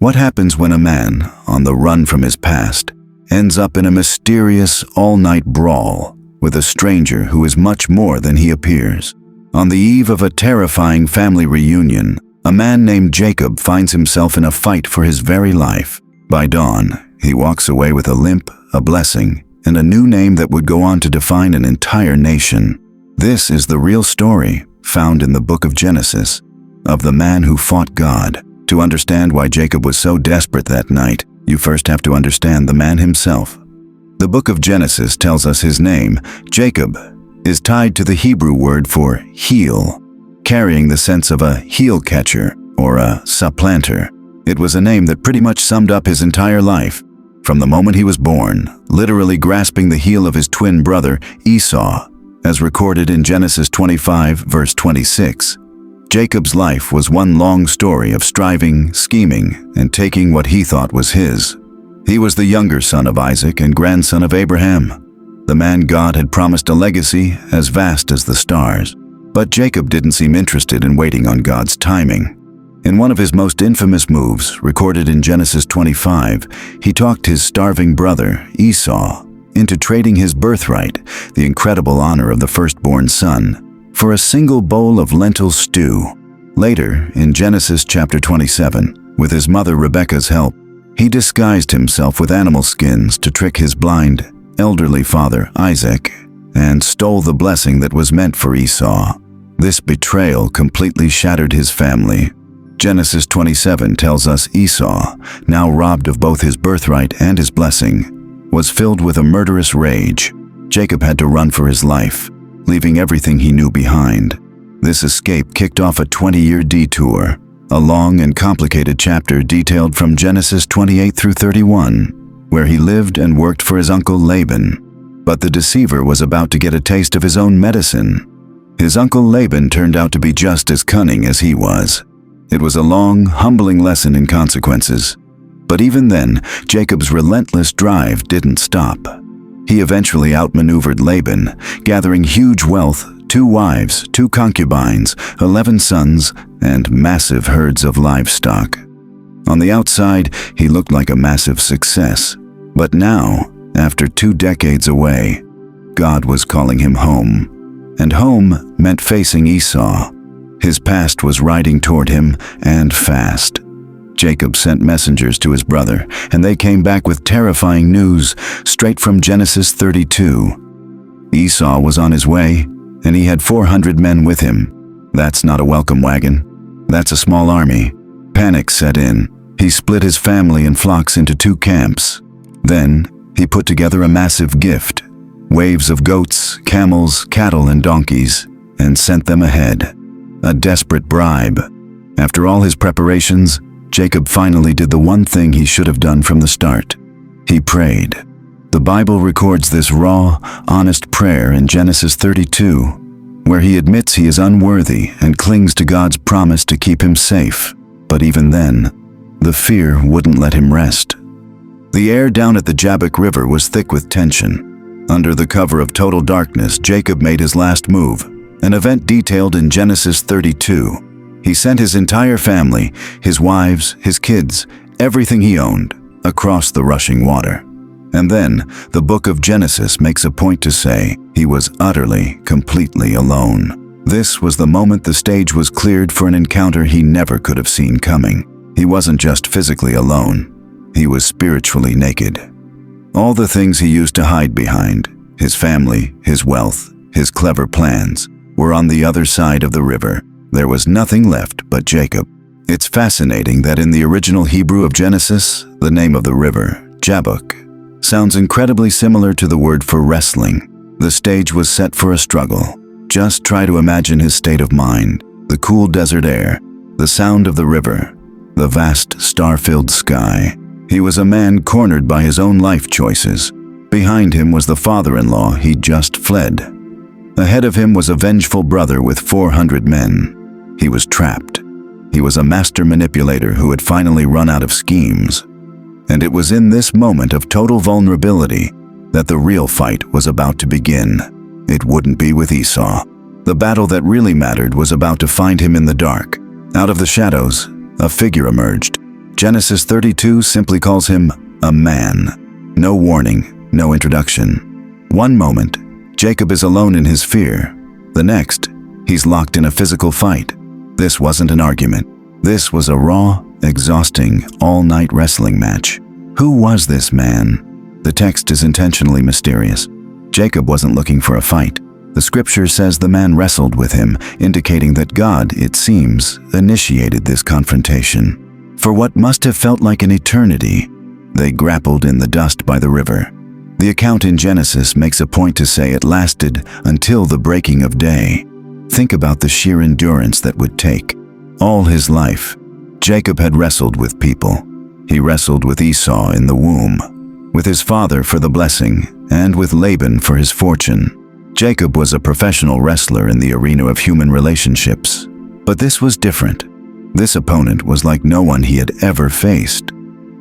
What happens when a man, on the run from his past, ends up in a mysterious all-night brawl with a stranger who is much more than he appears? On the eve of a terrifying family reunion, a man named Jacob finds himself in a fight for his very life. By dawn, he walks away with a limp, a blessing, and a new name that would go on to define an entire nation. This is the real story, found in the book of Genesis, of the man who fought God. To understand why Jacob was so desperate that night, you first have to understand the man himself. The book of Genesis tells us his name, Jacob, is tied to the Hebrew word for heel, carrying the sense of a heel catcher or a supplanter. It was a name that pretty much summed up his entire life. From the moment he was born, literally grasping the heel of his twin brother, Esau, as recorded in Genesis 25, verse 26. Jacob's life was one long story of striving, scheming, and taking what he thought was his. He was the younger son of Isaac and grandson of Abraham, the man God had promised a legacy as vast as the stars. But Jacob didn't seem interested in waiting on God's timing. In one of his most infamous moves, recorded in Genesis 25, he talked his starving brother, Esau, into trading his birthright, the incredible honor of the firstborn son, for a single bowl of lentil stew. Later, in Genesis chapter 27, with his mother Rebekah's help, he disguised himself with animal skins to trick his blind, elderly father, Isaac, and stole the blessing that was meant for Esau. This betrayal completely shattered his family. Genesis 27 tells us Esau, now robbed of both his birthright and his blessing, was filled with a murderous rage. Jacob had to run for his life, leaving everything he knew behind. This escape kicked off a 20-year detour, a long and complicated chapter detailed from Genesis 28 through 31, where he lived and worked for his uncle Laban. But the deceiver was about to get a taste of his own medicine. His uncle Laban turned out to be just as cunning as he was. It was a long, humbling lesson in consequences. But even then, Jacob's relentless drive didn't stop. He eventually outmaneuvered Laban, gathering huge wealth, 2 wives, 2 concubines, 11 sons, and massive herds of livestock. On the outside, he looked like a massive success. But now, after 2 decades away, God was calling him home. And home meant facing Esau. His past was riding toward him, and fast. Jacob sent messengers to his brother, and they came back with terrifying news straight from Genesis 32. Esau was on his way, and he had 400 men with him. That's not a welcome wagon. That's a small army. Panic set in. He split his family and flocks into 2 camps. Then, he put together a massive gift, waves of goats, camels, cattle, and donkeys, and sent them ahead. A desperate bribe. After all his preparations, Jacob finally did the one thing he should have done from the start. He prayed. The Bible records this raw, honest prayer in Genesis 32, where he admits he is unworthy and clings to God's promise to keep him safe. But even then, the fear wouldn't let him rest. The air down at the Jabbok River was thick with tension. Under the cover of total darkness, Jacob made his last move, an event detailed in Genesis 32. He sent his entire family, his wives, his kids, everything he owned, across the rushing water. And then, the book of Genesis makes a point to say he was utterly, completely alone. This was the moment the stage was cleared for an encounter he never could have seen coming. He wasn't just physically alone, he was spiritually naked. All the things he used to hide behind, his family, his wealth, his clever plans, were on the other side of the river. There was nothing left but Jacob. It's fascinating that in the original Hebrew of Genesis, the name of the river, Jabbok, sounds incredibly similar to the word for wrestling. The stage was set for a struggle. Just try to imagine his state of mind, the cool desert air, the sound of the river, the vast star-filled sky. He was a man cornered by his own life choices. Behind him was the father-in-law he'd just fled. Ahead of him was a vengeful brother with 400 men. He was trapped. He was a master manipulator who had finally run out of schemes. And it was in this moment of total vulnerability that the real fight was about to begin. It wouldn't be with Esau. The battle that really mattered was about to find him in the dark. Out of the shadows, a figure emerged. Genesis 32 simply calls him a man. No warning, no introduction. One moment, Jacob is alone in his fear. The next, he's locked in a physical fight. This wasn't an argument. This was a raw, exhausting, all-night wrestling match. Who was this man? The text is intentionally mysterious. Jacob wasn't looking for a fight. The scripture says the man wrestled with him, indicating that God, it seems, initiated this confrontation. For what must have felt like an eternity, they grappled in the dust by the river. The account in Genesis makes a point to say it lasted until the breaking of day. Think about the sheer endurance that would take. All his life, Jacob had wrestled with people. He wrestled with Esau in the womb, with his father for the blessing, and with Laban for his fortune. Jacob was a professional wrestler in the arena of human relationships. But this was different. This opponent was like no one he had ever faced.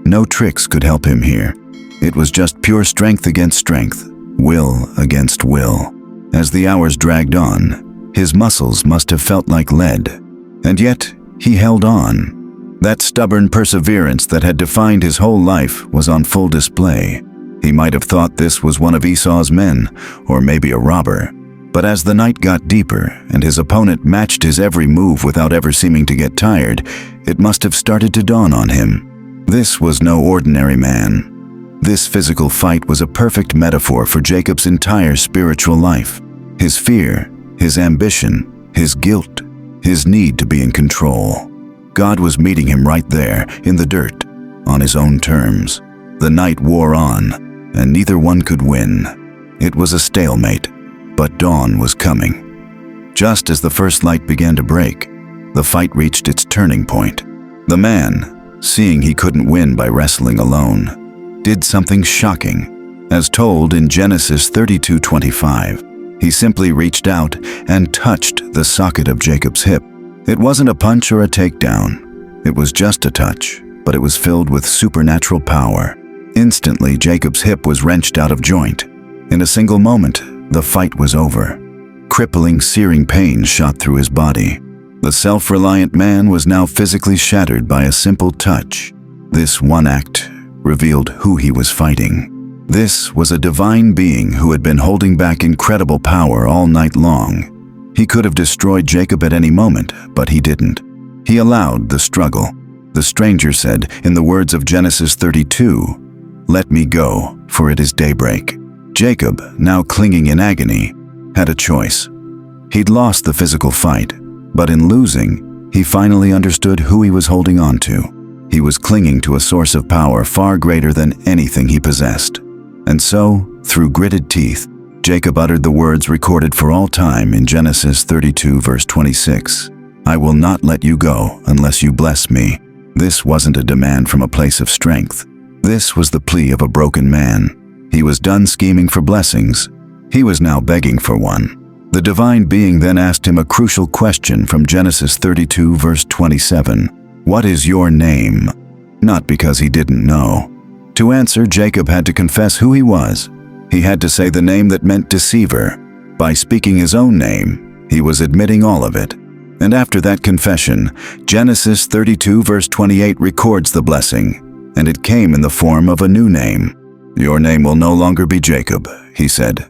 No tricks could help him here. It was just pure strength against strength, will against will. As the hours dragged on, his muscles must have felt like lead. And yet, he held on. That stubborn perseverance that had defined his whole life was on full display. He might have thought this was one of Esau's men, or maybe a robber. But as the night got deeper and his opponent matched his every move without ever seeming to get tired, it must have started to dawn on him. This was no ordinary man. This physical fight was a perfect metaphor for Jacob's entire spiritual life. His fear, his ambition, his guilt, his need to be in control. God was meeting him right there, in the dirt, on his own terms. The night wore on, and neither one could win. It was a stalemate, but dawn was coming. Just as the first light began to break, the fight reached its turning point. The man, seeing he couldn't win by wrestling alone, did something shocking. As told in Genesis 32:25, he simply reached out and touched the socket of Jacob's hip. It wasn't a punch or a takedown. It was just a touch, but it was filled with supernatural power. Instantly, Jacob's hip was wrenched out of joint. In a single moment, the fight was over. Crippling, searing pain shot through his body. The self-reliant man was now physically shattered by a simple touch. This one act revealed who he was fighting. This was a divine being who had been holding back incredible power all night long. He could have destroyed Jacob at any moment, but he didn't. He allowed the struggle. The stranger said, in the words of Genesis 32, "Let me go, for it is daybreak." Jacob, now clinging in agony, had a choice. He'd lost the physical fight, but in losing, he finally understood who he was holding on to. He was clinging to a source of power far greater than anything he possessed. And so, through gritted teeth, Jacob uttered the words recorded for all time in Genesis 32 verse 26. "I will not let you go unless you bless me." This wasn't a demand from a place of strength. This was the plea of a broken man. He was done scheming for blessings. He was now begging for one. The divine being then asked him a crucial question from Genesis 32 verse 27. "What is your name?" Not because he didn't know. To answer, Jacob had to confess who he was. He had to say the name that meant deceiver. By speaking his own name, he was admitting all of it. And after that confession, Genesis 32 verse 28 records the blessing, and it came in the form of a new name. "Your name will no longer be Jacob," he said,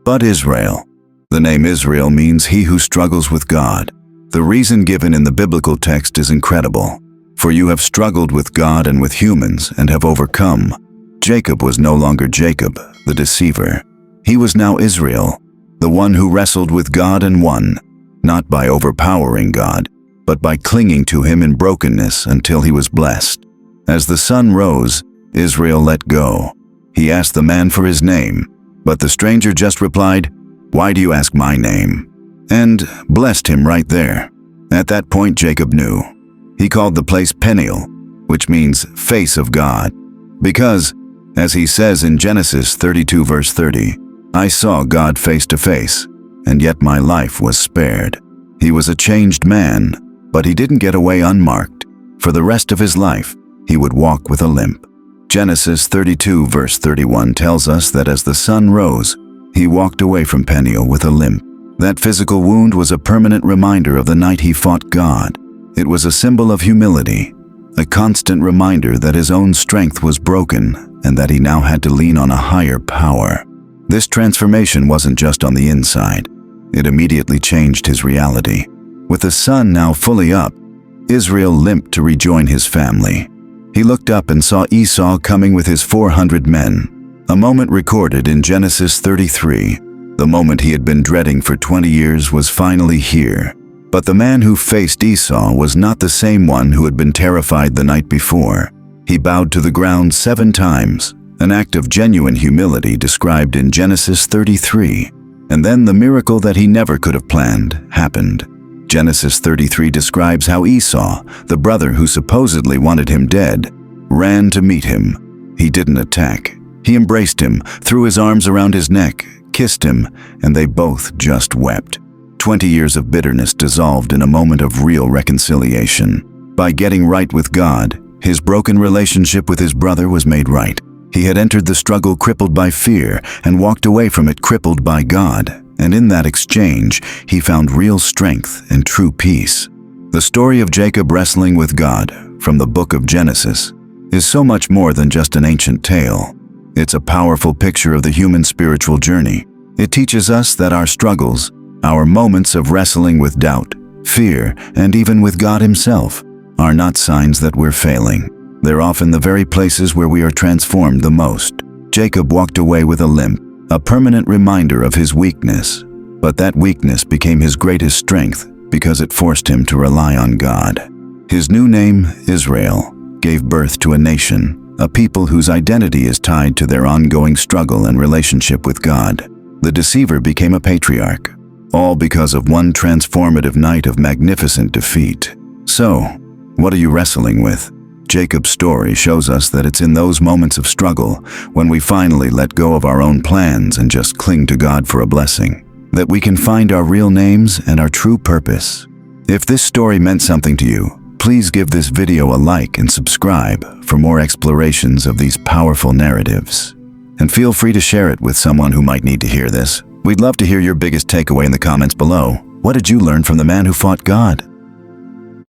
"but Israel." The name Israel means he who struggles with God. The reason given in the biblical text is incredible. "For you have struggled with God and with humans and have overcome." Jacob was no longer Jacob, the deceiver. He was now Israel, the one who wrestled with God and won, not by overpowering God, but by clinging to him in brokenness until he was blessed. As the sun rose, Israel let go. He asked the man for his name, but the stranger just replied, "Why do you ask my name?" and blessed him right there. At that point, Jacob knew. He called the place Peniel, which means face of God, because, as he says in Genesis 32 verse 30, "I saw God face to face, and yet my life was spared." He was a changed man, but he didn't get away unmarked. For the rest of his life, he would walk with a limp. Genesis 32 verse 31 tells us that as the sun rose, he walked away from Peniel with a limp. That physical wound was a permanent reminder of the night he fought God. It was a symbol of humility, a constant reminder that his own strength was broken and that he now had to lean on a higher power. This transformation wasn't just on the inside. It immediately changed his reality. With the sun now fully up, Israel limped to rejoin his family. He looked up and saw Esau coming with his 400 men, a moment recorded in Genesis 33. The moment he had been dreading for 20 years was finally here. But the man who faced Esau was not the same one who had been terrified the night before. He bowed to the ground 7 times, an act of genuine humility described in Genesis 33. And then the miracle that he never could have planned happened. Genesis 33 describes how Esau, the brother who supposedly wanted him dead, ran to meet him. He didn't attack. He embraced him, threw his arms around his neck, kissed him, and they both just wept. 20 years of bitterness dissolved in a moment of real reconciliation. By getting right with God, his broken relationship with his brother was made right. He had entered the struggle crippled by fear and walked away from it crippled by God, and in that exchange, he found real strength and true peace. The story of Jacob wrestling with God, from the book of Genesis, is so much more than just an ancient tale. It's a powerful picture of the human spiritual journey. It teaches us that our struggles, our moments of wrestling with doubt, fear, and even with God himself, are not signs that we're failing. They're often the very places where we are transformed the most. Jacob walked away with a limp, a permanent reminder of his weakness. But that weakness became his greatest strength because it forced him to rely on God. His new name, Israel, gave birth to a nation, a people whose identity is tied to their ongoing struggle and relationship with God. The deceiver became a patriarch, all because of one transformative night of magnificent defeat. So, what are you wrestling with? Jacob's story shows us that it's in those moments of struggle, when we finally let go of our own plans and just cling to God for a blessing, that we can find our real names and our true purpose. If this story meant something to you, please give this video a like and subscribe for more explorations of these powerful narratives. And feel free to share it with someone who might need to hear this. We'd love to hear your biggest takeaway in the comments below. What did you learn from the man who fought God?